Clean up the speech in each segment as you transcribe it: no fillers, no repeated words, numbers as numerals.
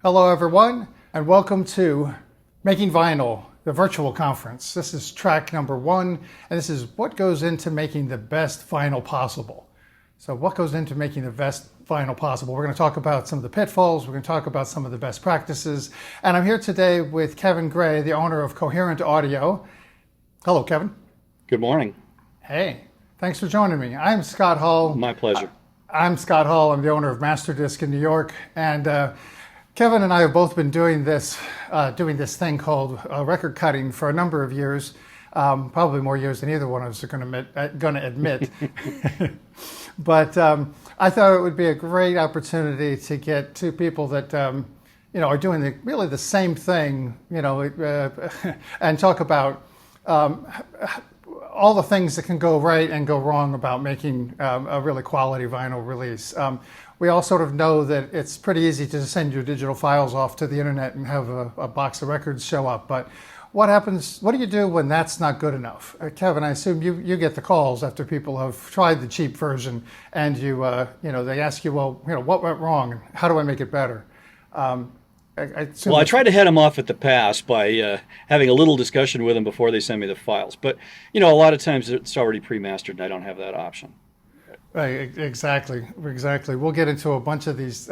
Hello, everyone, and welcome to Making Vinyl, the virtual conference. This is track number 1, and this is what goes into making the best vinyl possible. So what goes into making the best vinyl possible? We're going to talk about some of the pitfalls. We're going to talk about some of the best practices. And I'm here today with Keven Gray, the owner of Coherent Audio. Hello, Keven. Good morning. Hey, thanks for joining me. I'm Scott Hull. My pleasure. I'm Scott Hull. I'm the owner of Masterdisk in New York. And Keven and I have both been doing this thing called record cutting for a number of years, probably more years than either one of us are going to admit. But I thought it would be a great opportunity to get two people that are doing really the same thing, and talk about all the things that can go right and go wrong about making a really quality vinyl release. We all sort of know that it's pretty easy to send your digital files off to the internet and have a box of records show up. But what happens? What do you do when that's not good enough? Keven, I assume you get the calls after people have tried the cheap version, and they ask you, well, what went wrong? How do I make it better? I try to head them off at the pass by having a little discussion with them before they send me the files. But a lot of times it's already pre-mastered, and I don't have that option. Right, exactly. We'll get into a bunch of these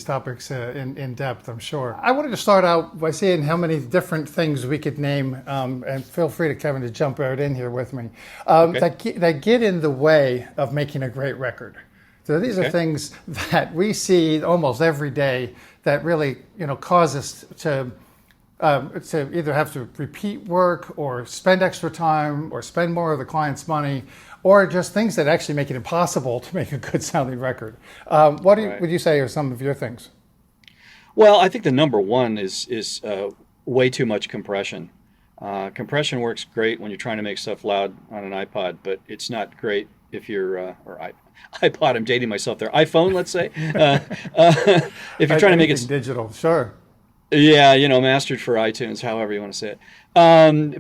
topics in depth, I'm sure. I wanted to start out by seeing how many different things we could name, and feel free to Keven to jump right in here with me, okay, that get in the way of making a great record. So these are things that we see almost every day that really cause us to either have to repeat work or spend extra time or spend more of the client's money, or just things that actually make it impossible to make a good sounding record. What would you say are some of your things? Well, I think the number one is way too much compression. Compression works great when you're trying to make stuff loud on an iPod, but it's not great if you're iPod. I'm dating myself there. iPhone, let's say. If you're trying to make it digital, sure. Yeah, mastered for iTunes, however you want to say it.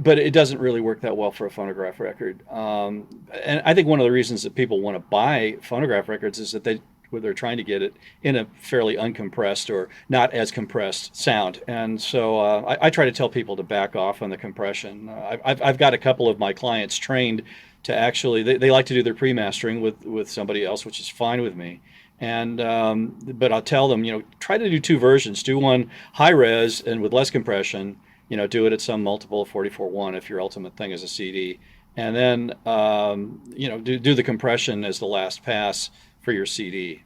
But it doesn't really work that well for a phonograph record. And I think one of the reasons that people want to buy phonograph records is that they're trying to get it in a fairly uncompressed or not as compressed sound. And so I try to tell people to back off on the compression. I've got a couple of my clients trained to actually, they like to do their pre-mastering with somebody else, which is fine with me. And but I'll tell them, try to do two versions. Do one high res and with less compression. Do it at some multiple of 44.1 if your ultimate thing is a CD, and then do the compression as the last pass for your CD.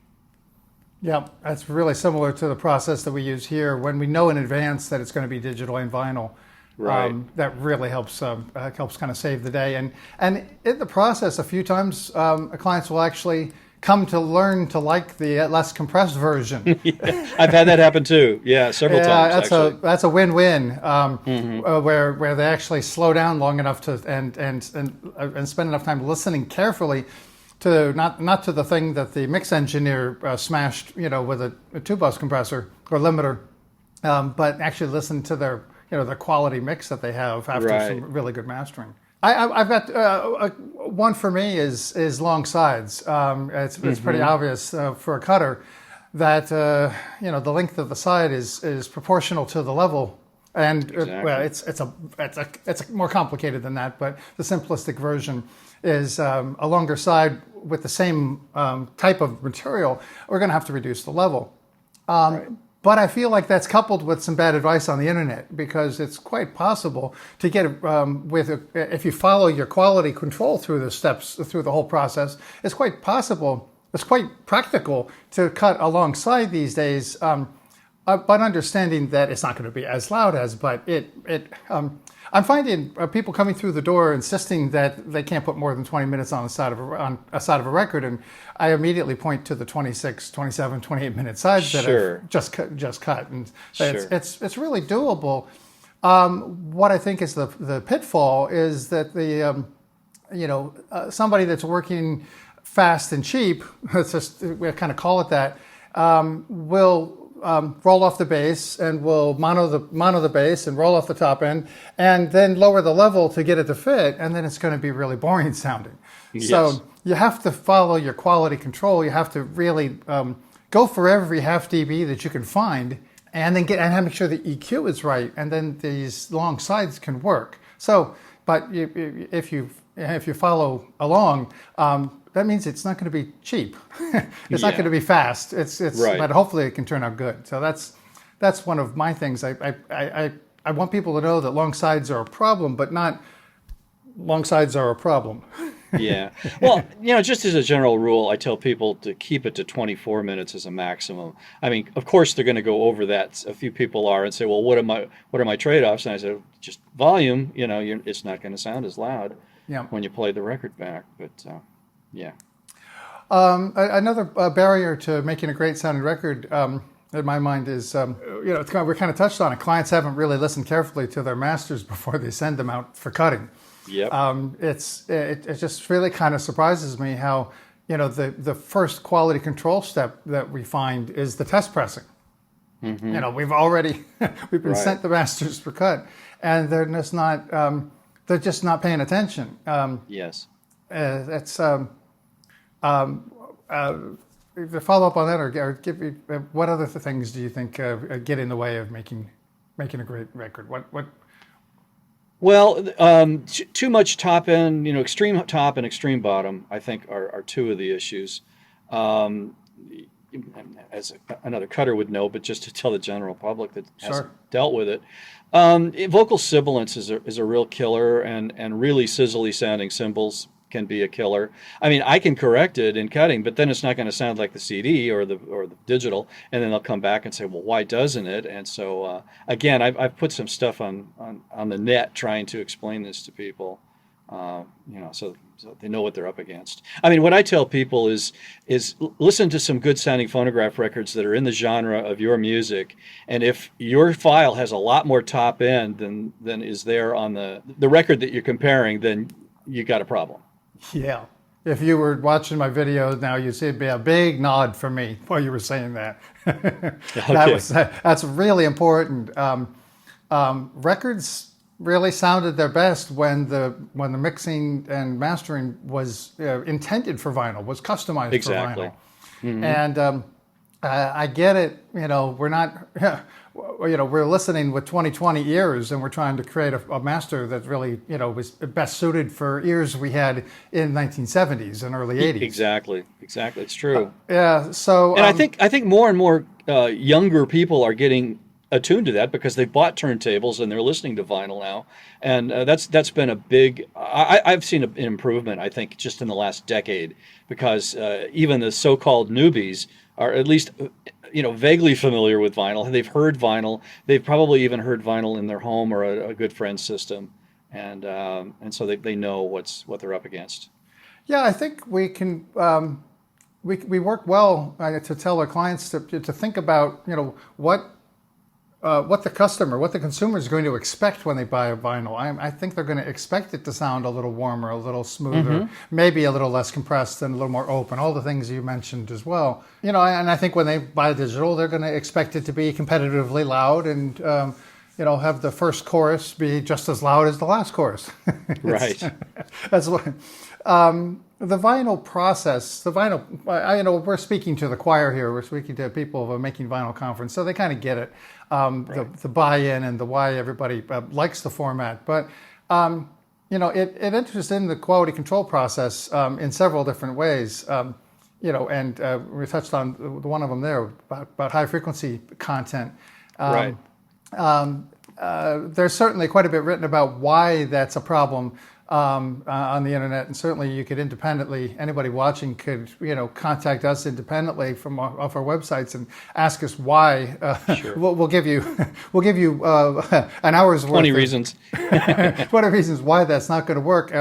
Yeah, that's really similar to the process that we use here when we know in advance that it's going to be digital and vinyl. Right. That really helps kind of save the day. And in the process, a few times clients will actually come to learn to like the less compressed version. Yeah, I've had that happen too. Yeah, several times. That's a win-win where they actually slow down long enough to and spend enough time listening carefully to not to the thing that the mix engineer smashed with a two-bus compressor or limiter, but actually listen to their the quality mix that they have after some really good mastering. I've got one for me is long sides. It's pretty obvious for a cutter that the length of the side is proportional to the level, and it's more complicated than that. But the simplistic version is a longer side with the same type of material. We're going to have to reduce the level. But I feel like that's coupled with some bad advice on the internet, because it's quite possible to get if you follow your quality control through the steps, through the whole process, it's quite practical to cut alongside these days, but understanding that it's not going to be as loud as, but I'm finding people coming through the door insisting that they can't put more than 20 minutes on a side of a record, and I immediately point to the 26, 27, 28-minute sides that I've just cut, and it's really doable. What I think is the pitfall is that somebody that's working fast and cheap, let's just we kind of call it that, will roll off the bass and we'll mono the bass and roll off the top end and then lower the level to get it to fit, and then it's going to be really boring sounding. Yes. So you have to follow your quality control. You have to really go for every half dB that you can find, and then make sure the EQ is right, and then these long sides can work. So, but if you follow along, that means it's not going to be cheap. It's not going to be fast. It's right. But hopefully it can turn out good. So that's one of my things. I want people to know that long sides are a problem, but not long sides are a problem. Yeah. Well, just as a general rule, I tell people to keep it to 24 minutes as a maximum. I mean, of course, they're going to go over that. A few people are and say, well, what are my trade-offs? And I said, just volume. It's not going to sound as loud when you play the record back. But yeah. Another barrier to making a great sounding record, in my mind, is we kind of touched on it. Clients haven't really listened carefully to their masters before they send them out for cutting. Yep. It just really kind of surprises me how the first quality control step that we find is the test pressing. Mm-hmm. We've been sent the masters for cut, and they're just not paying attention. Yes. It's to follow up on that, or give me what other things do you think get in the way of making a great record? What? Well, too much top end, extreme top and extreme bottom, I think are two of the issues. As another cutter would know, but just to tell the general public that hasn't dealt with it, vocal sibilance is a real killer, and really sizzly sounding cymbals can be a killer. I mean, I can correct it in cutting, but then it's not going to sound like the CD or the digital, and then they'll come back and say, well, why doesn't it? And so again, I've put some stuff on the net trying to explain this to people, so they know what they're up against. I mean, what I tell people is listen to some good sounding phonograph records that are in the genre of your music, and if your file has a lot more top end than is there on the record that you're comparing, then you got a problem. Yeah. If you were watching my video now, you'd see it'd be a big nod from me while you were saying that. Okay. That's really important. Records really sounded their best when the mixing and mastering was intended for vinyl, was customized for vinyl. Mm-hmm. And I get it. We're not. We're listening with 2020 ears, and we're trying to create a master that really, was best suited for ears we had in 1970s and early 80s. Exactly. It's true. Yeah. So, and I think more and more younger people are getting attuned to that because they've bought turntables and they're listening to vinyl now, and that's been a big. I've seen an improvement, I think, just in the last decade, because even the so-called newbies are at least vaguely familiar with vinyl. They've heard vinyl. They've probably even heard vinyl in their home or a good friend's system, and so they know what they're up against. Yeah, I think we can. We work well to tell our clients to think about what the consumer is going to expect when they buy a vinyl. I think they're going to expect it to sound a little warmer, a little smoother, maybe a little less compressed and a little more open, all the things you mentioned as well. And I think when they buy digital, they're going to expect it to be competitively loud and, have the first chorus be just as loud as the last chorus. Right. That's what... the vinyl process, we're speaking to the choir here. We're speaking to people of a Making Vinyl conference, so they kind of get it, the buy-in and the why everybody likes the format. But, it enters in the quality control process in several different ways. And we touched on one of them there about high-frequency content. Right. There's certainly quite a bit written about why that's a problem on the internet, and certainly you could anybody watching could contact us independently from off our websites and ask us why. Sure. We'll give you an hour's worth. 20 reasons. 20 reasons why that's not going to work.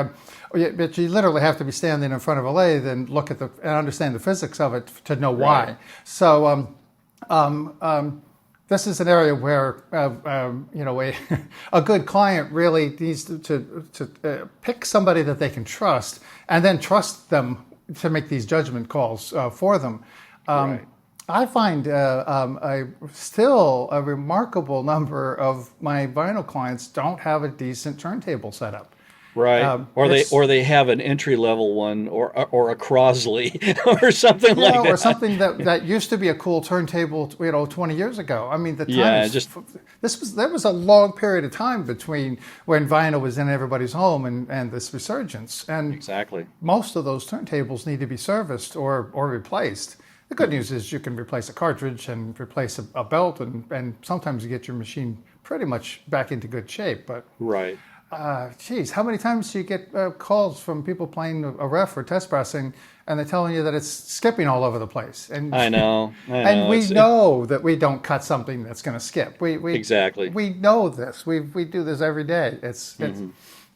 But you literally have to be standing in front of a lathe and look at and understand the physics of it to know why. Right. So. This is an area where a good client really needs to pick somebody that they can trust, and then trust them to make these judgment calls for them. Right. I find still a remarkable number of my vinyl clients don't have a decent turntable setup, Right. Or they have an entry level one or a Crosley or something like that. Or something that used to be a cool turntable, 20 years ago. I mean, there was a long period of time between when vinyl was in everybody's home and this resurgence. And exactly. Most of those turntables need to be serviced or replaced. The good news is you can replace a cartridge and replace a belt, and sometimes you get your machine pretty much back into good shape. But right. Geez, how many times do you get calls from people playing a ref or test pressing, and they're telling you that it's skipping all over the place? And I know. And we know that we don't cut something that's going to skip. Exactly. We know this. We do this every day.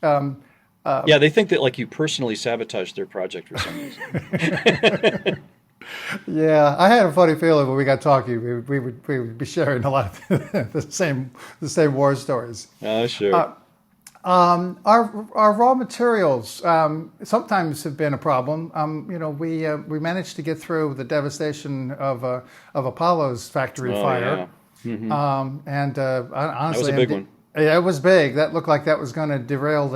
Yeah, they think that like you personally sabotaged their project for some reason. Yeah, I had a funny feeling when we got talking. We would be sharing a lot of the same war stories. Oh, sure. Our raw materials sometimes have been a problem. We managed to get through the devastation of Apollo's factory fire. Yeah. Mm-hmm. Honestly, that was a big one. Yeah, it was big. That looked like that was going to derail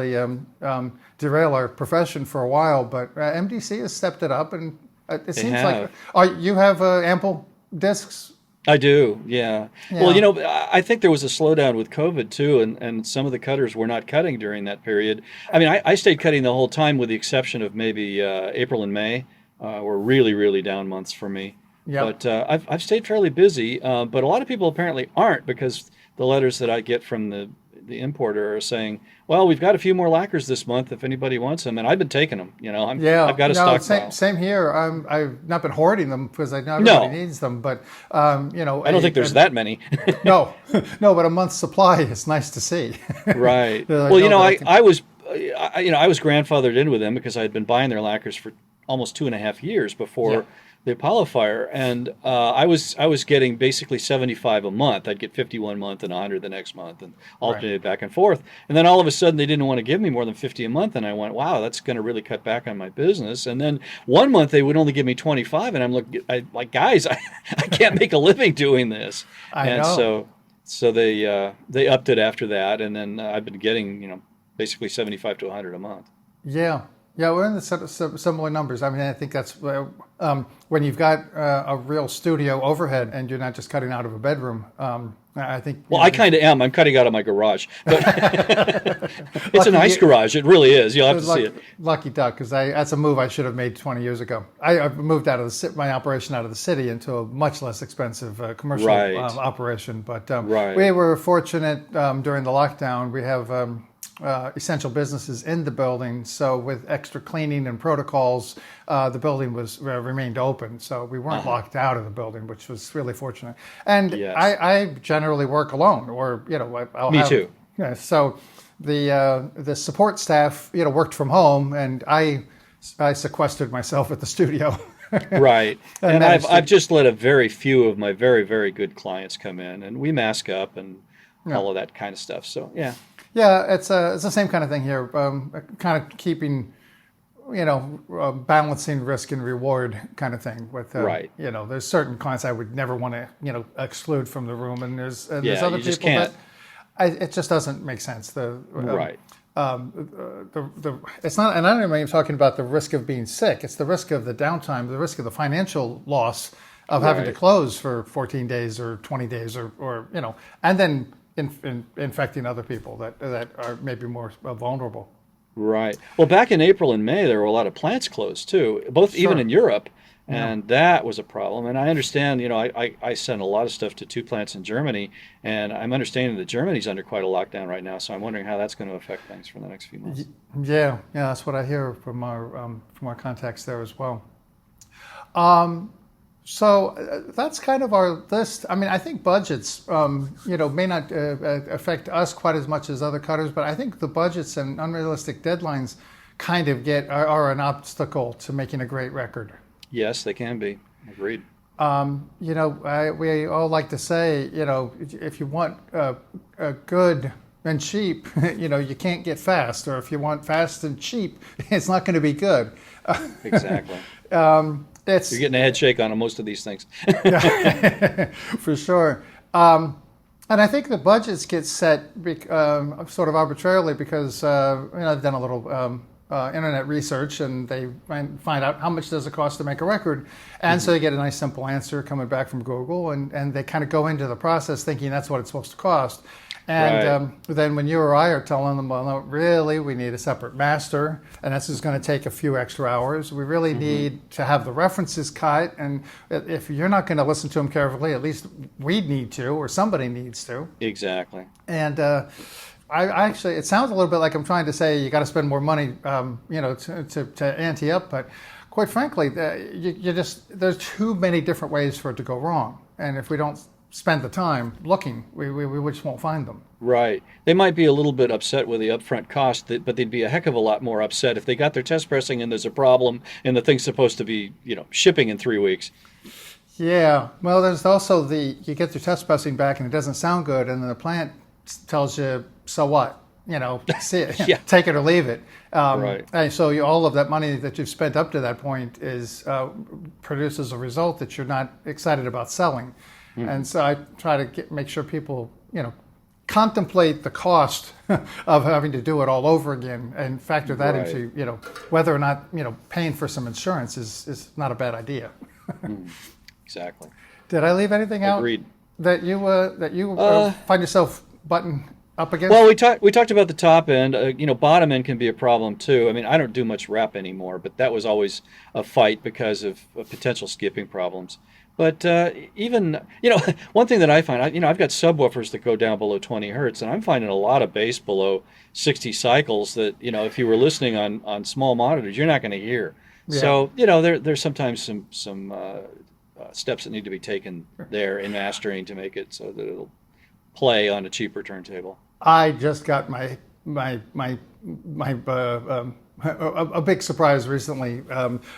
our profession for a while. But MDC has stepped it up, and it seems like you have ample discs. I do, yeah. Well, I think there was a slowdown with COVID too, and some of the cutters were not cutting during that period. I mean, I stayed cutting the whole time with the exception of maybe April and May were really, really down months for me. Yep. But I've stayed fairly busy, but a lot of people apparently aren't, because the letters that I get from the importer are saying, well, we've got a few more lacquers this month if anybody wants them, and I've been taking them. I've got a stockpile. Same here. I've not been hoarding them because I know everybody needs them, but I don't think there's that many. no, but a month's supply is nice to see. Right. I was grandfathered in with them because I had been buying their lacquers for almost 2.5 years before the Apollo fire, and I was getting basically 75 a month. I'd get 50 one month and 100 the next month, and alternated back and forth. And then all of a sudden, they didn't want to give me more than 50 a month, and I went, "Wow, that's going to really cut back on my business." And then one month they would only give me 25, and I'm like, guys, I can't make a living doing this. I know. So they upped it after that, and then I've been getting basically 75 to 100 a month. Yeah. Yeah, we're in the similar numbers. I mean, I think that's when you've got a real studio overhead and you're not just cutting out of a bedroom. I think. Well, I kind of am. I'm cutting out of my garage. But it's a nice garage. It really is. You'll have to see it. Lucky duck, because that's a move I should have made 20 years ago. I moved out of my operation out of the city into a much less expensive commercial operation. But we were fortunate during the lockdown. We have essential businesses in the building, so with extra cleaning and protocols, the building remained open, so we weren't locked out of the building, which was really fortunate. And I generally work alone, or Me too. Yeah, so the support staff worked from home, and I sequestered myself at the studio. Right. And I've just let a very few of my very, very good clients come in, and we mask up and all of that kind of stuff. So yeah. Yeah, it's the same kind of thing here. Kind of keeping, balancing risk and reward kind of thing. With there's certain clients I would never want to exclude from the room, and there's other people that it just doesn't make sense. It's not, and I don't even talking about the risk of being sick. It's the risk of the downtime, the risk of the financial loss of having to close for 14 days or 20 days or and then infecting other people that are maybe more vulnerable. Right. Well, back in April and May, there were a lot of plants closed too, even in Europe, and that was a problem. And I understand, I sent a lot of stuff to 2 plants in Germany, and I'm understanding that Germany's under quite a lockdown right now. So I'm wondering how that's going to affect things for the next few months. Yeah, that's what I hear from our contacts there as well. So that's kind of our list. I mean, I think budgets, may not affect us quite as much as other cutters, but I think the budgets and unrealistic deadlines kind of are an obstacle to making a great record. Yes, they can be. Agreed. We all like to say, if you want a good and cheap, you can't get fast, or if you want fast and cheap, it's not going to be good. Exactly. You're getting a head shake on most of these things. For sure. And I think the budgets get set sort of arbitrarily because I've done a little internet research, and they find out how much does it cost to make a record, and so they get a nice simple answer coming back from Google, and they kind of go into the process thinking that's what it's supposed to cost. And then when you or I are telling them, well, no, really, we need a separate master, and this is going to take a few extra hours. We really need to have the references cut, and if you're not going to listen to them carefully, at least we need to, or somebody needs to. Exactly. And I actually, it sounds a little bit like I'm trying to say you got to spend more money, to ante up, but quite frankly, there's too many different ways for it to go wrong, and if we don't spend the time looking, we just won't find them. Right. They might be a little bit upset with the upfront cost, but they'd be a heck of a lot more upset if they got their test pressing and there's a problem and the thing's supposed to be, shipping in 3 weeks. Yeah. Well, there's also you get your test pressing back and it doesn't sound good, and then the plant tells you, so what? See it, Yeah. take it or leave it. Right. And so all of that money that you've spent up to that point produces a result that you're not excited about selling. And so I try to make sure people, contemplate the cost of having to do it all over again, and factor that into, whether or not, paying for some insurance is not a bad idea. Exactly. Did I leave anything out? Agreed. That you find yourself button up against? Well, we talked about the top end. Bottom end can be a problem too. I mean, I don't do much rep anymore, but that was always a fight because of potential skipping problems. But even, one thing that I find, I've got subwoofers that go down below 20 hertz, and I'm finding a lot of bass below 60 cycles that, if you were listening on small monitors, you're not going to hear. Yeah. So, there's sometimes some steps that need to be taken there in mastering to make it so that it'll play on a cheaper turntable. I just got my a big surprise recently.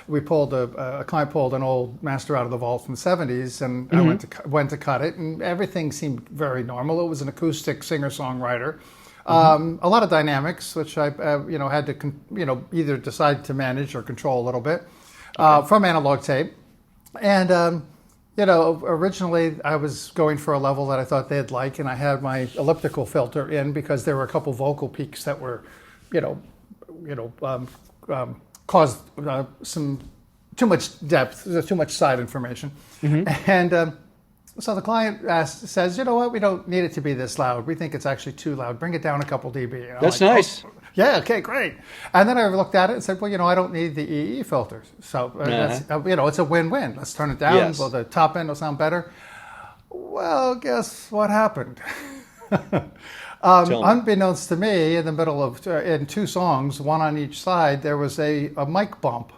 We pulled a client pulled an old master out of the vault from the 70s, and I went to cut it, and everything seemed very normal. It was an acoustic singer-songwriter. A lot of dynamics, which I had to either decide to manage or control a little bit from analog tape. And originally I was going for a level that I thought they'd like, and I had my elliptical filter in because there were a couple vocal peaks that were, caused some too much depth, too much side information. And so the client says, you know what, we don't need it to be this loud. We think it's actually too loud. Bring it down a couple dB. That's nice. Oh, yeah, okay, great. And then I looked at it and said, well, I don't need the EE filters. So, that's, it's a win-win. Let's turn it down. Yes. Well, the top end will sound better. Well, guess what happened? Unbeknownst to me, in the middle of, in two songs, one on each side, there was a mic bump.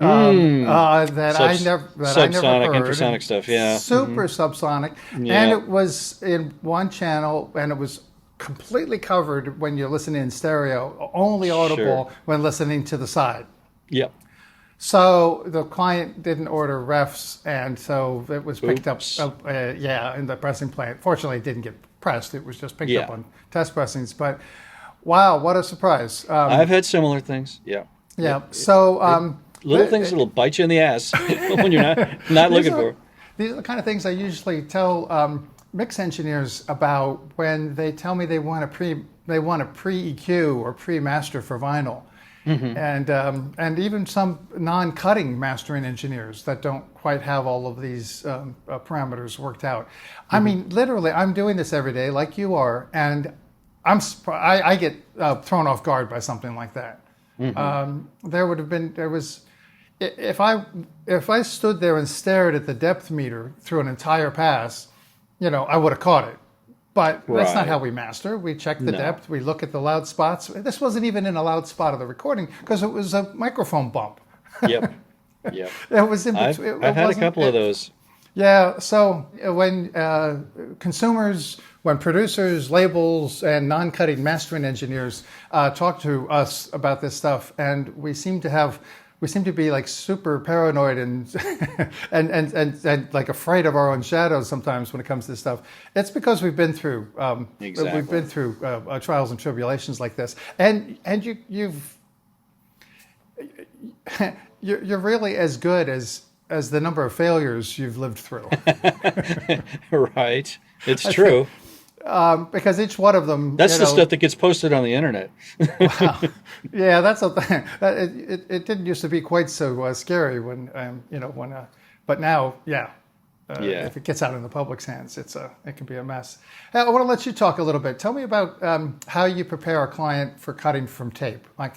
That I never heard. Infrasonic stuff, yeah. Super subsonic. Yeah. And it was in one channel, and it was completely covered when you're listening in stereo, only audible when listening to the side. Yep. So the client didn't order refs, and so it was picked up, in the pressing plant. Fortunately, it didn't get pressed. It was just picked up on test pressings. But wow, what a surprise. I've had similar things, yeah. Yeah, so... little things that'll bite you in the ass when you're not looking for. These are the kind of things I usually tell mix engineers about when they tell me they want a pre-EQ or pre-master for vinyl. And even some non-cutting mastering engineers that don't quite have all of these parameters worked out. I mean, literally, I'm doing this every day like you are, and I get thrown off guard by something like that. If I stood there and stared at the depth meter through an entire pass, I would have caught it. But that's not how we master. We check the depth. We look at the loud spots. This wasn't even in a loud spot of the recording because it was a microphone bump. Yep. It was in between. I've had a couple of those. Yeah. So when when producers, labels, and non-cutting mastering engineers talk to us about this stuff, and we seem to be like super paranoid and and like afraid of our own shadows sometimes when it comes to this stuff. It's because we've been through trials and tribulations like this, and you're really as good as the number of failures you've lived through. Right, it's true. because each one of them. That's the stuff that gets posted on the internet. Wow. Yeah, that's a thing. It didn't used to be quite so scary when but now, yeah. If it gets out in the public's hands, it can be a mess. I want to let you talk a little bit. Tell me about how you prepare a client for cutting from tape. Like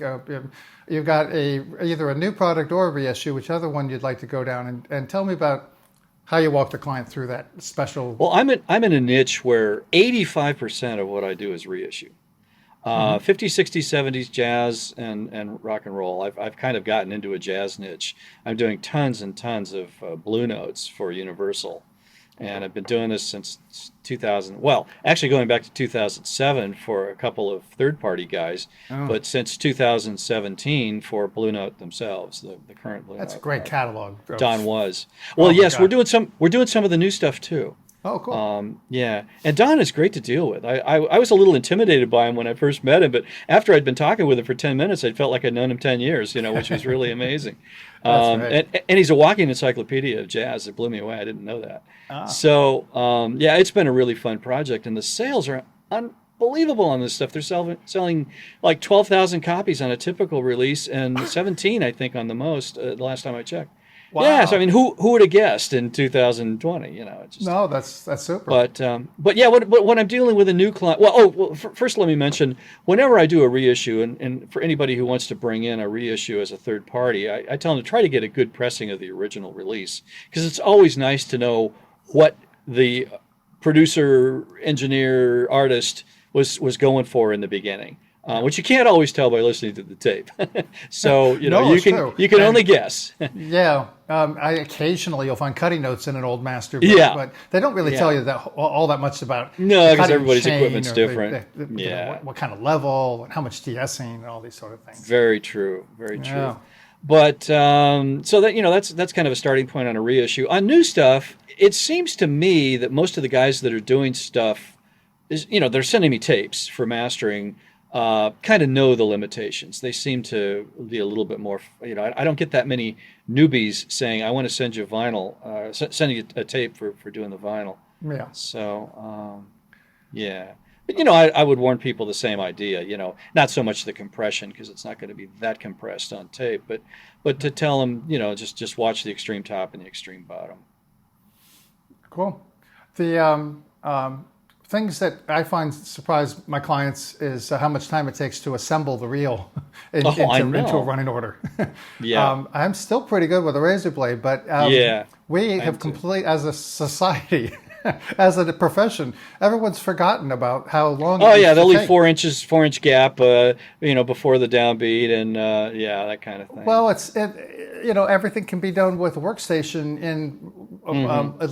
you've got either a new product or a reissue, whichever one you'd like to go down, and tell me about how you walk the client through that special. Well, I'm in a niche where 85% of what I do is reissue. 50s, 60s, 70s jazz and rock and roll. I've kind of gotten into a jazz niche. I'm doing tons and tons of Blue Notes for Universal. And I've been doing this since 2000. Well, actually going back to 2007 for a couple of third-party guys, but since 2017 for Blue Note themselves, the current Blue Note. That's a great catalog. Don was. Well, yes, we're doing some of the new stuff too. Oh, cool. Yeah, and Don is great to deal with. I was a little intimidated by him when I first met him, but after I'd been talking with him for 10 minutes, I felt like I'd known him 10 years, which was really amazing. Right. And he's a walking encyclopedia of jazz. It blew me away. I didn't know that. So, yeah, it's been a really fun project, and the sales are unbelievable on this stuff. They're selling like 12,000 copies on a typical release, and 17, I think, on the most, the last time I checked. Wow. Yeah, so I mean, who would have guessed in 2020? It's just, no, that's super. But yeah, when I'm dealing with a new client, first let me mention, whenever I do a reissue, and for anybody who wants to bring in a reissue as a third party, I tell them to try to get a good pressing of the original release, because it's always nice to know what the producer, engineer, artist was going for in the beginning. Which you can't always tell by listening to the tape. So you can only guess. Yeah, occasionally you'll find cutting notes in an old master, but they don't really tell you that all that much about. No, because everybody's equipment's different. What kind of level, how much de-essing, and all these sort of things. Very true. Very true. Yeah. But so that that's kind of a starting point on a reissue. On new stuff, it seems to me that most of the guys that are doing stuff is they're sending me tapes for mastering. Kind of know the limitations. They seem to be a little bit more, I don't get that many newbies saying, I want to send you vinyl, sending you a tape for doing the vinyl. Yeah. So, yeah. But, I would warn people the same idea, not so much the compression, because it's not going to be that compressed on tape, but to tell them, just watch the extreme top and the extreme bottom. Cool. The, things that I find surprise my clients is how much time it takes to assemble the reel into a running order. Yeah, I'm still pretty good with a razor blade, but we have as a society, as a profession, everyone's forgotten about how long. Oh yeah, they'll leave 4 inch gap, before the downbeat, and that kind of thing. Well, everything can be done with a workstation in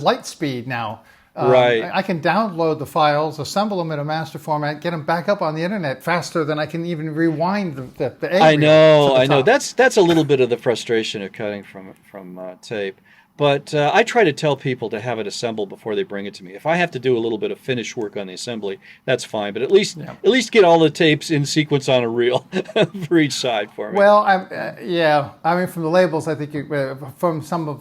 light speed now. Right. I can download the files, assemble them in a master format, get them back up on the internet faster than I can even rewind the A-reel. I know. That's a little bit of the frustration of cutting from tape. But I try to tell people to have it assembled before they bring it to me. If I have to do a little bit of finish work on the assembly, that's fine. But at least get all the tapes in sequence on a reel for each side for me. Well, I mean, from the labels, I think from some of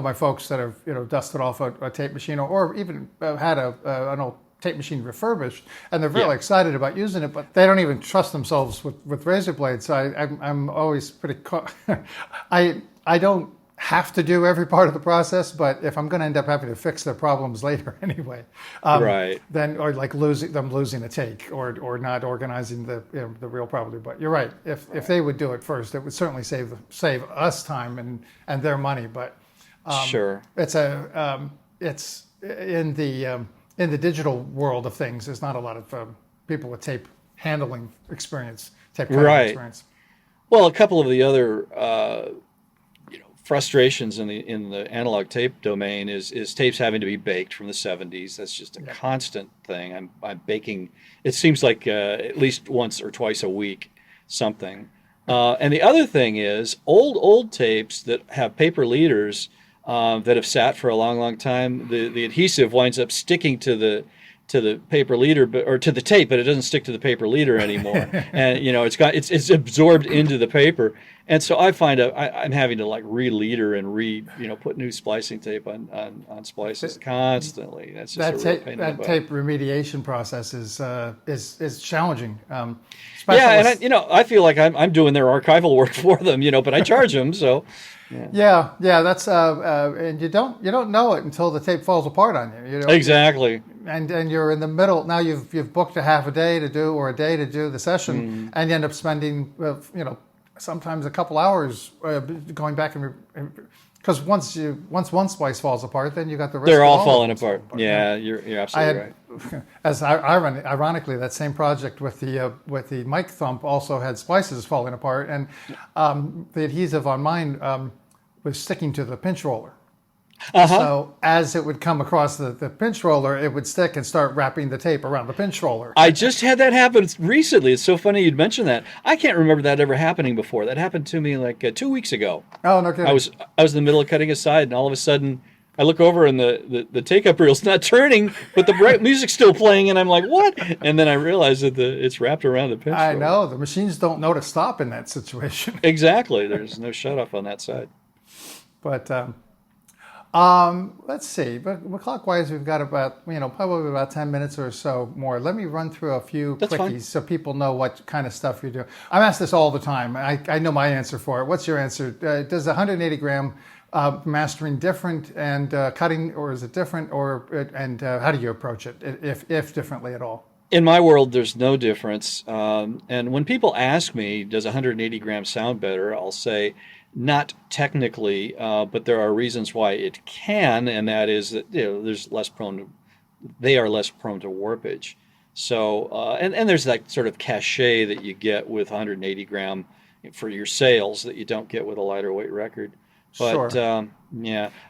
my folks that have dusted off a tape machine or even had an old tape machine refurbished, and they're really excited about using it, but they don't even trust themselves with razor blades. So I'm always pretty. I don't have to do every part of the process, but if I'm going to end up having to fix their problems later anyway, then or like losing a take or not organizing the reel properly. But you're right. If they would do it first, it would certainly save us time and their money. But sure, it's in the digital world of things. There's not a lot of people with tape handling experience, tape cutting experience. Well, a couple of the other frustrations in the analog tape domain is tapes having to be baked from the 70s. That's just a constant thing. I'm baking, it seems like at least once or twice a week, something. And the other thing is old tapes that have paper leaders that have sat for a long time, the adhesive winds up sticking to to the paper leader, or to the tape, but it doesn't stick to the paper leader anymore. And it's absorbed into the paper. And so I find I'm having to like re-leader and put new splicing tape on splices constantly. That's just a real pain in the butt. Tape remediation process is challenging. Yeah, and I feel like I'm doing their archival work for them, but I charge them, so. Yeah. That's and you don't know it until the tape falls apart on you. Exactly. And you're in the middle now. You've booked a half a day to do or a day to do the session, and you end up spending sometimes a couple hours going back because once one splice falls apart, then you got the rest. They're all falling apart. Yeah, you're absolutely right. As ironically, that same project with the mic thump also had splices falling apart, and the adhesive on mine was sticking to the pinch roller. So as it would come across the pinch roller, it would stick and start wrapping the tape around the pinch roller. I just had that happen recently. It's so funny you'd mention that. I can't remember that ever happening before. That happened to me like 2 weeks ago. Oh, no kidding. I was in the middle of cutting a side, and all of a sudden I look over and the take-up reel's not turning, but the music's still playing, and I'm like, what? And then I realize that it's wrapped around the pinch roller. I know. The machines don't know to stop in that situation. Exactly. There's no shut-off on that side. But... let's see. But clockwise, we've got about probably about 10 minutes or so more. Let me run through a few quickies so people know what kind of stuff you're doing. I'm asked this all the time. I know my answer for it. What's your answer? Does 180 gram mastering different and cutting, or is it different? And how do you approach it, if differently at all? In my world, there's no difference. And when people ask me, does 180 grams sound better? I'll say, not technically, but there are reasons why it can, and that is that they are less prone to warpage. So, and there's that sort of cachet that you get with 180 gram for your sales that you don't get with a lighter weight record. But sure.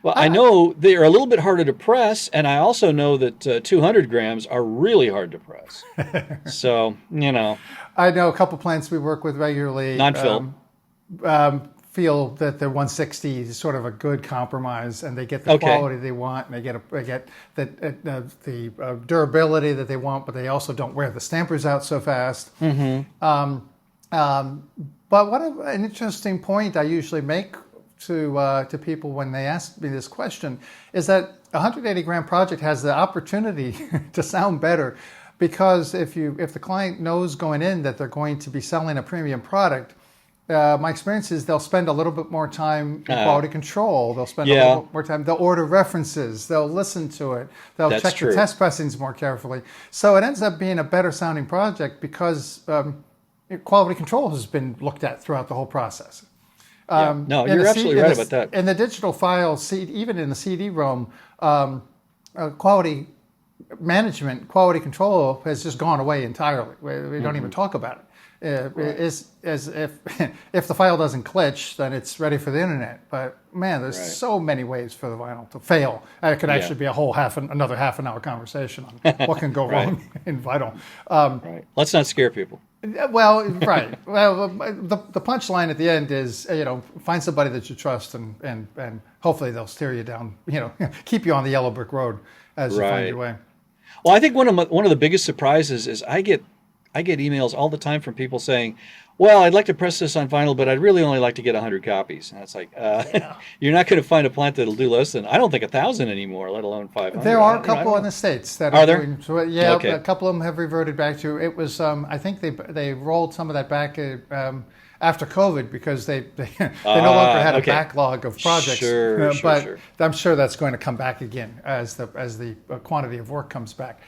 Well, I know they are a little bit harder to press, and I also know that 200 grams are really hard to press. So, I know a couple plants we work with regularly. Non-fill. Feel that the 160 is sort of a good compromise, and they get the quality they want, and they get the durability that they want, but they also don't wear the stampers out so fast. Mm-hmm. But an interesting point I usually make to people when they ask me this question is that a 180 gram project has the opportunity to sound better, because if the client knows going in that they're going to be selling a premium product. My experience is they'll spend a little bit more time in quality control. They'll spend a little bit more time. They'll order references. They'll listen to it. They'll check the test pressings more carefully. So it ends up being a better sounding project because quality control has been looked at throughout the whole process. No, you're absolutely right about that. In the digital file, even in the CD-ROM, quality management, quality control has just gone away entirely. We don't even talk about it. Is as if the file doesn't glitch, then it's ready for the internet. But man, there's so many ways for the vinyl to fail. It could actually be another half an hour conversation on what can go wrong in vinyl. Let's not scare people. Well, right. Well, the punchline at the end is find somebody that you trust, and hopefully they'll steer you down. Keep you on the yellow brick road as you find your way. Well, I think one of the biggest surprises is I get emails all the time from people saying, well, I'd like to press this on vinyl, but I'd really only like to get 100 copies. And it's like, you're not going to find a plant that'll do less than, I don't think 1,000 anymore, let alone 500. There are a couple in the States that are there? Doing, so, a couple of them have reverted back to, it was, I think they rolled some of that back after COVID because they no longer had a backlog of projects. But I'm sure that's going to come back again as the quantity of work comes back.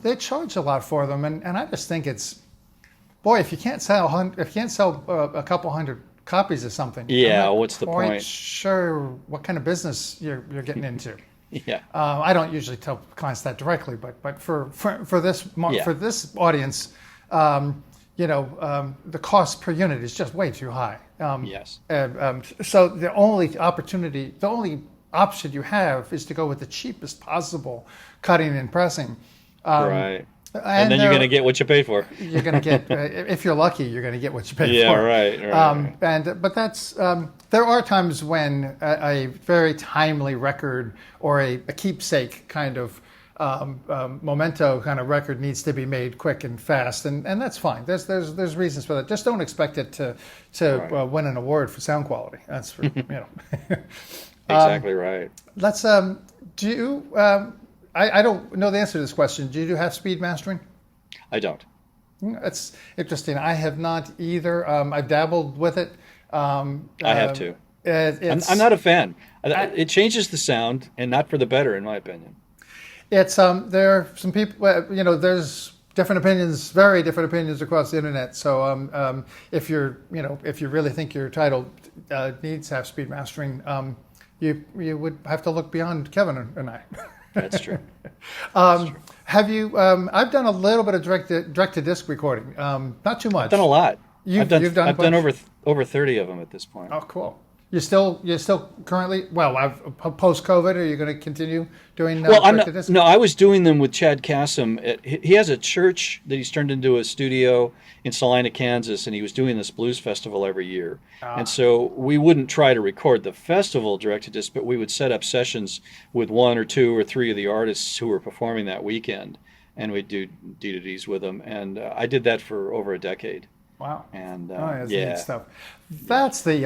They charge a lot for them, and I just think it's, boy, if you can't sell a couple hundred copies of something, what's the point? Sure, what kind of business you're getting into? Yeah, I don't usually tell clients that directly, but for this audience, the cost per unit is just way too high. So the only option you have is to go with the cheapest possible cutting and pressing. Right. And then you're going to get what you pay for. You're going to get, if you're lucky, you're going to get what you pay for. Yeah, right. But that's, there are times when a very timely record or a keepsake kind of memento kind of record needs to be made quick and fast, and that's fine. There's reasons for that. Just don't expect it to Right. win an award for sound quality. That's for, Exactly right. Let's do you I don't know the answer to this question. Do you do half-speed mastering? I don't. That's interesting. I have not either. I've dabbled with it. I have too. It's, I'm not a fan. It changes the sound, and not for the better, in my opinion. It's there are some people. There's different opinions, very different opinions across the internet. So if if you really think your title needs half-speed mastering, you would have to look beyond Keven and I. That's true. Have you? I've done a little bit of direct to disc recording. Not too much. I've done a lot. You've done I've done over 30 of them at this point. Oh, cool. You're still currently post COVID. Are you going to continue doing? Well, no. I was doing them with Chad Cassim. He has a church that he's turned into a studio in Salina, Kansas, and he was doing this blues festival every year. And so we wouldn't try to record the festival direct to disc, but we would set up sessions with 1 or 2 or 3 of the artists who were performing that weekend, and we'd do D2Ds with them. And I did that for over a decade. Wow. And that's neat stuff. That's the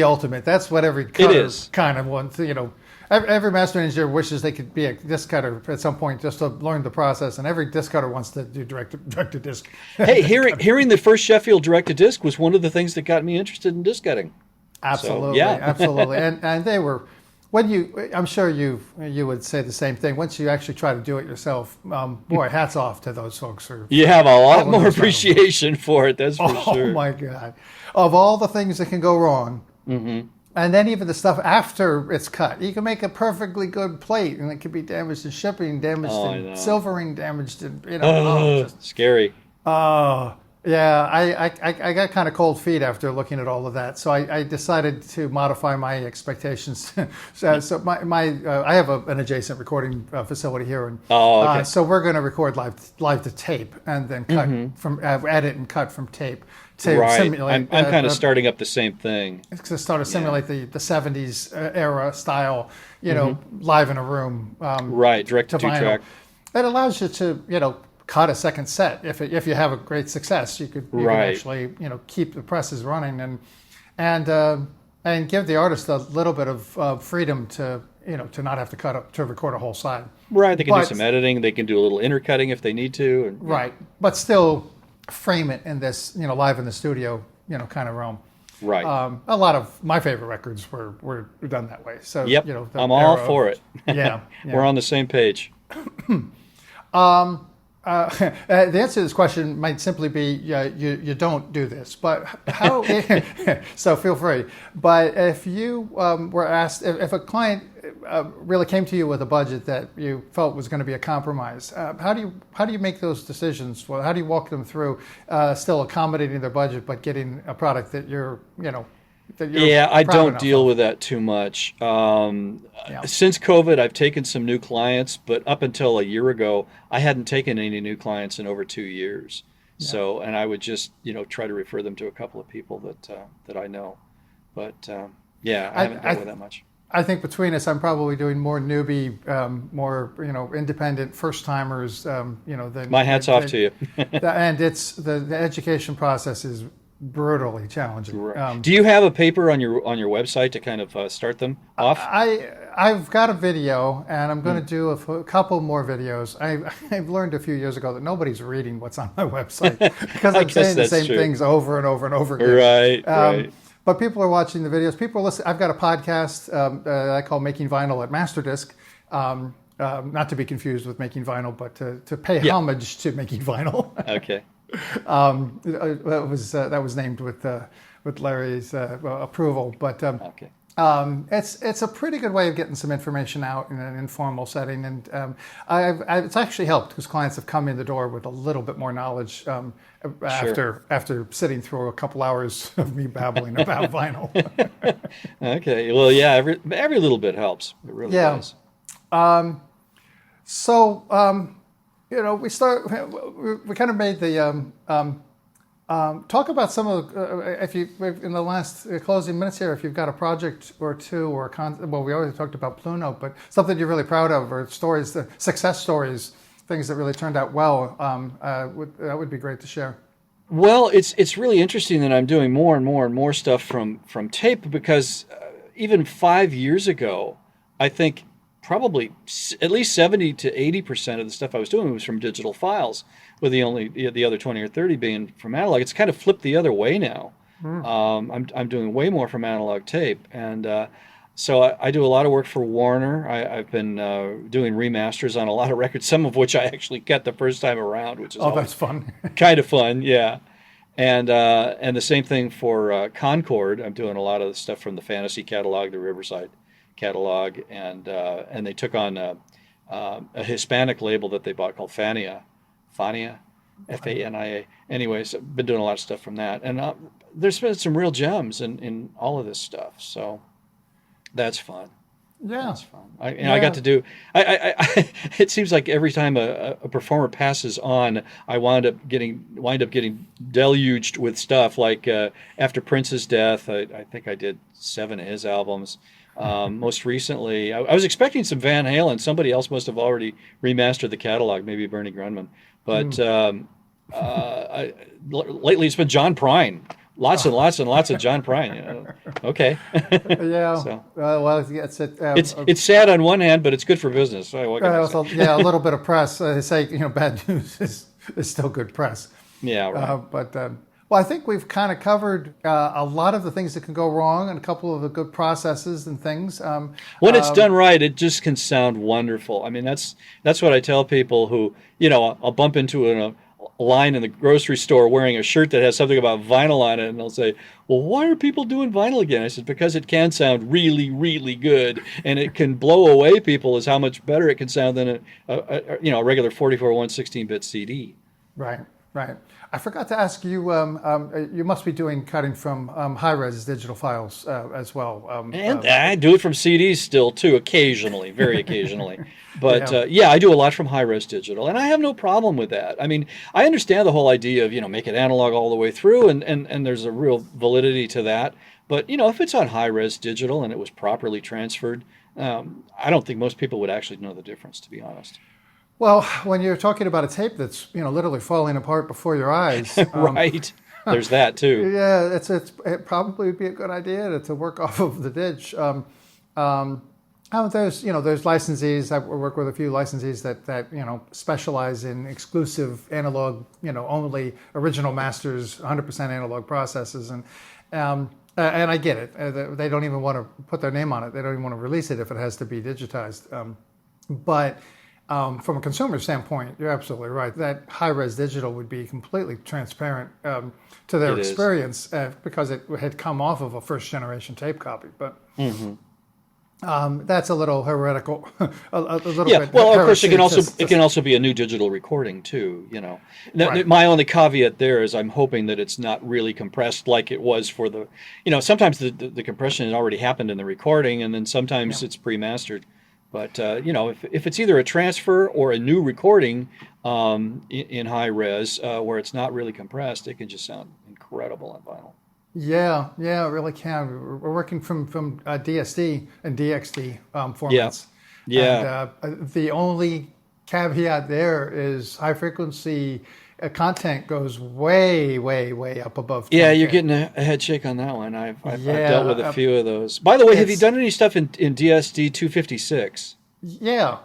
ultimate. That's what every cutter kind of wants. Every master engineer wishes they could be a disc cutter at some point just to learn the process, and every disc cutter wants to do direct to disc. Hey, hearing the first Sheffield direct to disc was one of the things that got me interested in disc cutting. Absolutely, so, yeah. Absolutely, and they were. I'm sure you would say the same thing. Once you actually try to do it yourself, boy, hats off to those folks. You have a lot more appreciation for it, that's for sure. Oh my God! Of all the things that can go wrong, and then even the stuff after it's cut, you can make a perfectly good plate, and it could be damaged in shipping, damaged in silvering, damaged in scary. Oh. Yeah, I got kind of cold feet after looking at all of that, so I decided to modify my expectations. so I have an adjacent recording facility here, and so we're going to record live to tape and then cut from edit and cut from tape to simulate. I'm kind of starting up the same thing to start to simulate the 70s era style, live in a room. Direct to 2-track. It allows you to cut a second set if you have a great success. You could actually keep the presses running and give the artist a little bit of freedom to not have to cut up to record a whole side. Right, they can do some editing. They can do a little intercutting if they need to. Right, but still frame it in this live in the studio kind of realm. Right. A lot of my favorite records were done that way. So yep, I'm all for it. Yeah, we're on the same page. The answer to this question might simply be you don't do this, but how? So feel free. But if you were asked, if a client really came to you with a budget that you felt was going to be a compromise, how do you make those decisions? Well, how do you walk them through still accommodating their budget but getting a product that you're I don't deal with that too much. Since COVID, I've taken some new clients, but up until a year ago, I hadn't taken any new clients in over 2 years. Yeah. So, and I would just, try to refer them to a couple of people that I know. But I haven't dealt with that much. I think between us, I'm probably doing more newbie, more independent first timers. Than my hats off to you. And it's the education process is brutally challenging. Right. Do you have a paper on your website to kind of start them off? I've got a video, and I'm going to do a couple more videos. I've learned a few years ago that nobody's reading what's on my website because I'm saying the same things over and over and over again. Right. But people are watching the videos. People are listening. I've got a podcast I call Making Vinyl at Masterdisk. Not to be confused with Making Vinyl, but to pay homage to Making Vinyl. Okay. That was named with Larry's approval, but it's a pretty good way of getting some information out in an informal setting, and it's actually helped because clients have come in the door with a little bit more knowledge after sitting through a couple hours of me babbling about vinyl. Okay, well, yeah, every little bit helps. It really does. We kind of made the Talk about some of if you in the last closing minutes here, if you've got a project or two or well, we already talked about Pluno, but something you're really proud of or stories, success stories, things that really turned out well. That would be great to share. Well, it's really interesting that I'm doing more and more and more stuff from tape because even 5 years ago, I think probably at least 70 to 80% of the stuff I was doing was from digital files, with the other 20 or 30 being from analog. It's kind of flipped the other way now. I'm doing way more from analog tape, and so I do a lot of work for Warner. I've been doing remasters on a lot of records, some of which I actually cut the first time around, which is that's fun. kind of fun, yeah. And the same thing for Concord. I'm doing a lot of the stuff from the Fantasy catalog, the Riverside catalog, and they took on a Hispanic label that they bought called Fania, Fania. Anyways, I've been doing a lot of stuff from that, and there's been some real gems in all of this stuff. So that's fun. Yeah, that's fun. I got to do. It seems like every time a performer passes on, I wind up getting deluged with stuff. Like after Prince's death, I think I did 7 of his albums. Most recently, I was expecting some Van Halen. Somebody else must have already remastered the catalog, maybe Bernie Grundman. But lately it's been John Prine. Lots and lots and lots of John Prine. Okay. Yeah. So, well, it's sad on one hand, but it's good for business. So a little bit of press. They say bad news is still good press. Yeah. Right. Well, I think we've kind of covered a lot of the things that can go wrong and a couple of the good processes and things. When it's done right, it just can sound wonderful. I mean, that's what I tell people who, I'll bump into a line in the grocery store wearing a shirt that has something about vinyl on it, and they'll say, well, why are people doing vinyl again? I said, because it can sound really, really good, and it can blow away people as how much better it can sound than a regular 44 1/16-bit CD. Right. I forgot to ask you, you must be doing cutting from high-res digital files as well. And I do it from CDs still, too, occasionally, very occasionally. But, I do a lot from high-res digital, and I have no problem with that. I mean, I understand the whole idea of, make it analog all the way through, and there's a real validity to that. But, if it's on high-res digital and it was properly transferred, I don't think most people would actually know the difference, to be honest. Well, when you're talking about a tape that's literally falling apart before your eyes, right? There's that too. Yeah, it probably would be a good idea to work off of the ditch. There's licensees. I work with a few licensees that specialize in exclusive analog, only original masters, 100% analog processes, and I get it. They don't even want to put their name on it. They don't even want to release it if it has to be digitized. But from a consumer standpoint, you're absolutely right. That high-res digital would be completely transparent to their experience because it had come off of a first-generation tape copy. But that's a little heretical. a little bit. Well, of course, it can also be a new digital recording too. Right. My only caveat there is I'm hoping that it's not really compressed like it was for the. Sometimes the compression has already happened in the recording, and then sometimes it's pre-mastered. But, if it's either a transfer or a new recording in high res where it's not really compressed, it can just sound incredible on vinyl. Yeah, it really can. We're working from DSD and DXD formats. Yeah. And the only caveat there is high frequency content goes way, way, way up above 10K. Yeah, you're getting a head shake on that one. I've dealt with a few of those. By the way, have you done any stuff in DSD 256? Yeah.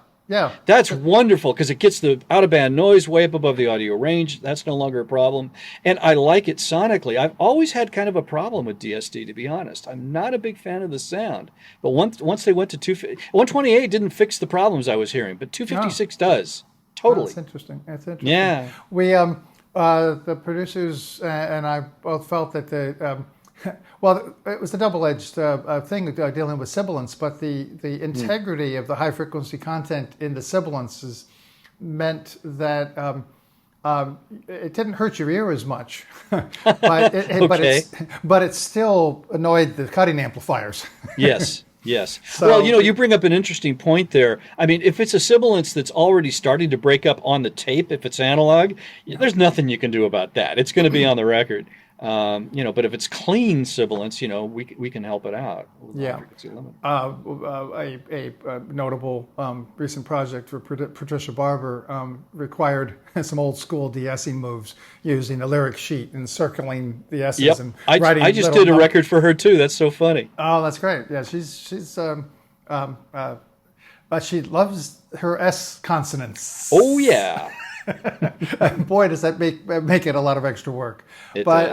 That's wonderful because it gets the out-of-band noise way up above the audio range. That's no longer a problem. And I like it sonically. I've always had kind of a problem with DSD, to be honest. I'm not a big fan of the sound. But once they went to 128 didn't fix the problems I was hearing, but 256 does. Totally. That's interesting. Yeah. We, the producers and I both felt that well, it was a double-edged thing dealing with sibilance, but the integrity of the high-frequency content in the sibilances meant that it didn't hurt your ear as much, but it still annoyed the cutting amplifiers. Yes. Yes. So, Well, you bring up an interesting point there. I mean, if it's a sibilance that's already starting to break up on the tape, if it's analog, there's nothing you can do about that. It's going to be on the record. But if it's clean sibilance, we can help it out with the Yeah. frequency limit. A notable recent project for Patricia Barber required some old school de-essing moves using a lyric sheet and circling the S's Yep. and I writing. just did a record for her too. That's so funny. Oh, that's great. Yeah, she's but she loves her S consonants. Oh yeah. Boy, does that make it a lot of extra work. It but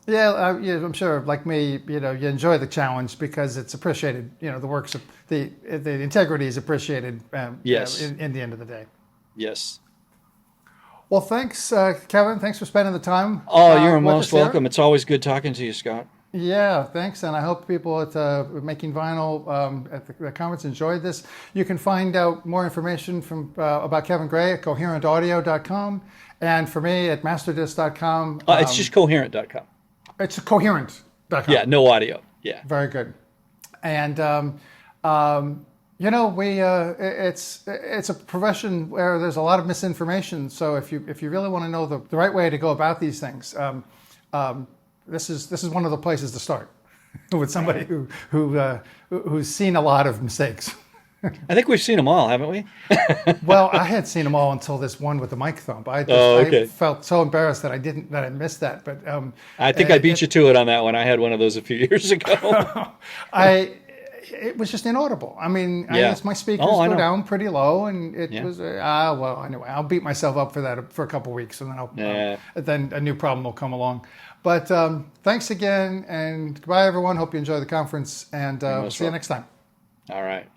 does. I'm sure, like me, you enjoy the challenge because it's appreciated. The works of the integrity is appreciated. Yes. In the end of the day. Yes. Well, thanks, Kevin. Thanks for spending the time. Oh, you're with most us here. welcome. It's always good talking to you, Scott. Yeah, thanks, and I hope people at Making Vinyl at the conference enjoyed this. You can find out more information from about Kevin Gray at coherentaudio.com, and for me at masterdisk.com. It's just coherent.com. It's coherent.com. Yeah, no audio. Yeah. Very good. And it's a profession where there's a lot of misinformation. So if you really want to know the right way to go about these things. This is one of the places to start with somebody who's seen a lot of mistakes. I think we've seen them all, haven't we? Well, I had seen them all until this one with the mic thump. I felt so embarrassed that I missed that. But I think I beat you to it on that one. I had one of those a few years ago. It was just inaudible. I mean, Yeah. my speakers go down pretty low, and it was well. Anyway, I'll beat myself up for that for a couple of weeks, and then then a new problem will come along. But thanks again, and goodbye, everyone. Hope you enjoy the conference, and we'll see you next time. All right.